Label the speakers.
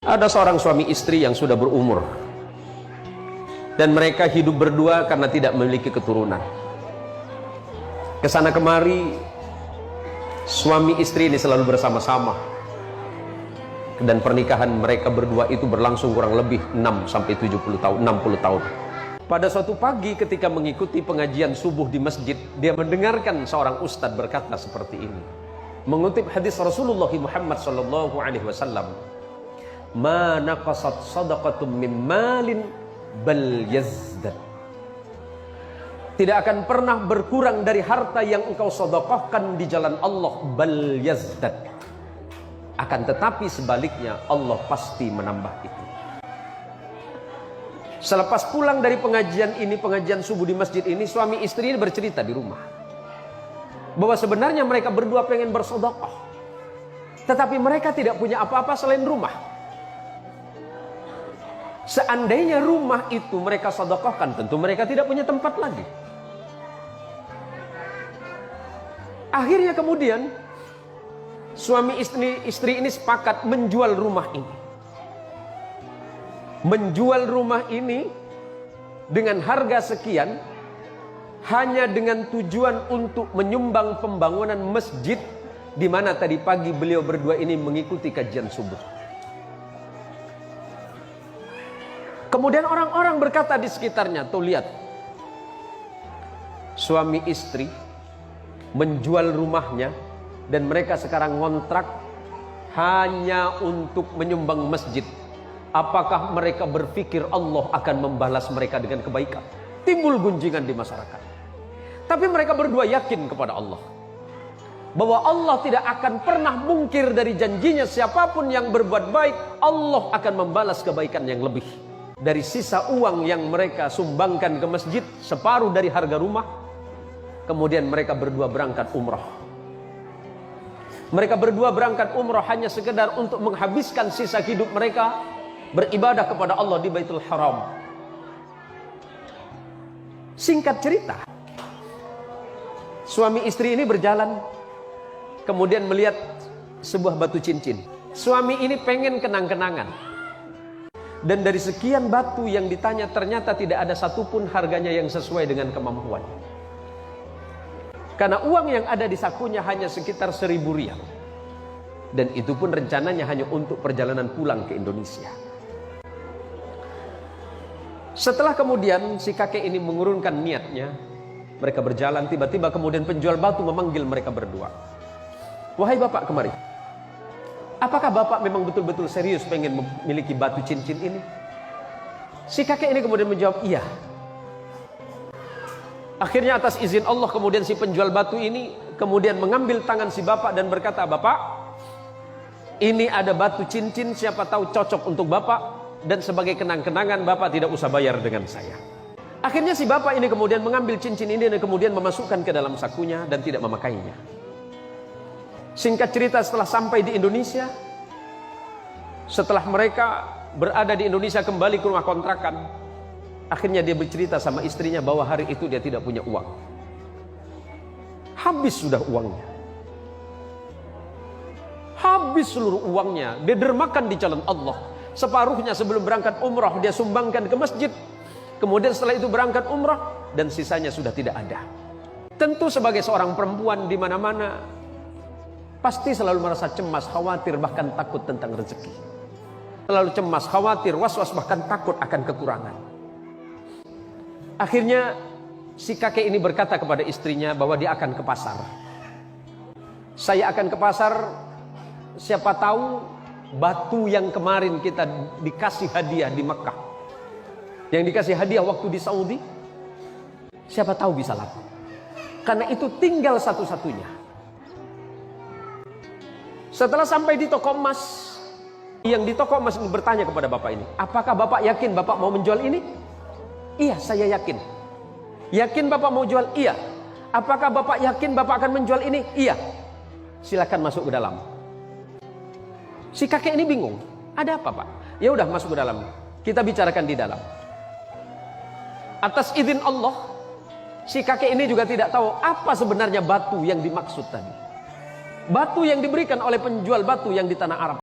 Speaker 1: Ada seorang suami istri yang sudah berumur dan mereka hidup berdua karena tidak memiliki keturunan. Kesana kemari suami istri ini selalu bersama-sama, dan pernikahan mereka berdua itu berlangsung kurang lebih 6-70 tahun, 60 tahun. Pada suatu pagi ketika mengikuti pengajian subuh di masjid, dia mendengarkan seorang ustadz berkata seperti ini, mengutip hadis Rasulullah Muhammad SAW, "Ma naqasat sadaqatum min malin bal yazdad." Tidak akan pernah berkurang dari harta yang engkau sedekahkan di jalan Allah, bal yazdad. Akan tetapi sebaliknya Allah pasti menambah itu. Selepas pulang dari pengajian ini, pengajian subuh di masjid ini, suami istri ini bercerita di rumah bahwa sebenarnya mereka berdua pengen bersedekah, tetapi mereka tidak punya apa-apa selain rumah. Seandainya rumah itu mereka sedekahkan, tentu mereka tidak punya tempat lagi. Akhirnya kemudian suami istri ini sepakat menjual rumah ini. Menjual rumah ini dengan harga sekian, hanya dengan tujuan untuk menyumbang pembangunan masjid di mana tadi pagi beliau berdua ini mengikuti kajian subuh. Kemudian orang-orang berkata di sekitarnya, tuh lihat, suami istri menjual rumahnya dan mereka sekarang ngontrak hanya untuk menyumbang masjid. Apakah mereka berpikir Allah akan membalas mereka dengan kebaikan? Timbul gunjingan di masyarakat. Tapi mereka berdua yakin kepada Allah bahwa Allah tidak akan pernah mungkir dari janjinya. Siapapun yang berbuat baik, Allah akan membalas kebaikan yang lebih. Dari sisa uang yang mereka sumbangkan ke masjid, separuh dari harga rumah, kemudian mereka berdua berangkat umrah. Mereka berdua berangkat umrah hanya sekedar untuk menghabiskan sisa hidup mereka beribadah kepada Allah di Baitul Haram. Singkat cerita, suami istri ini berjalan, kemudian melihat sebuah batu cincin. Suami ini pengen kenang-kenangan. Dan dari sekian batu yang ditanya, ternyata tidak ada satupun harganya yang sesuai dengan kemampuan. Karena uang yang ada di sakunya hanya sekitar 1.000 rial. Dan itu pun rencananya hanya untuk perjalanan pulang ke Indonesia. Setelah kemudian si kakek ini mengurungkan niatnya, mereka berjalan, tiba-tiba kemudian penjual batu memanggil mereka berdua. "Wahai bapak, kemari. Apakah bapak memang betul-betul serius pengen memiliki batu cincin ini?" Si kakek ini kemudian menjawab, "Iya." Akhirnya atas izin Allah kemudian si penjual batu ini kemudian mengambil tangan si bapak dan berkata, "Bapak, ini ada batu cincin, siapa tahu cocok untuk bapak, dan sebagai kenang-kenangan bapak tidak usah bayar dengan saya." Akhirnya si bapak ini kemudian mengambil cincin ini dan kemudian memasukkan ke dalam sakunya dan tidak memakainya. Singkat cerita, setelah sampai di Indonesia, setelah mereka berada di Indonesia kembali ke rumah kontrakan, akhirnya dia bercerita sama istrinya bahwa hari itu dia tidak punya uang. Habis sudah uangnya. Habis seluruh uangnya. Dia dermakan di jalan Allah. Separuhnya sebelum berangkat umrah dia sumbangkan ke masjid. Kemudian setelah itu berangkat umrah dan sisanya sudah tidak ada. Tentu sebagai seorang perempuan di mana-mana pasti selalu merasa cemas, khawatir, bahkan takut tentang rezeki. Selalu cemas, khawatir, was-was, bahkan takut akan kekurangan. Akhirnya si kakek ini berkata kepada istrinya bahwa dia akan ke pasar. "Saya akan ke pasar, siapa tahu batu yang kemarin kita dikasih hadiah di Mekah, yang dikasih hadiah waktu di Saudi, siapa tahu bisa laku. Karena itu tinggal satu-satunya." Setelah sampai di toko emas, yang di toko emas bertanya kepada bapak ini, "Apakah bapak yakin bapak mau menjual ini?" "Iya, saya yakin." "Yakin bapak mau jual?" "Iya." "Apakah bapak yakin bapak akan menjual ini?" "Iya." "Silakan masuk ke dalam." Si kakek ini bingung, "Ada apa, Pak?" "Ya udah, masuk ke dalam. Kita bicarakan di dalam." Atas izin Allah, si kakek ini juga tidak tahu apa sebenarnya batu yang dimaksud tadi. Batu yang diberikan oleh penjual batu yang di tanah Arab.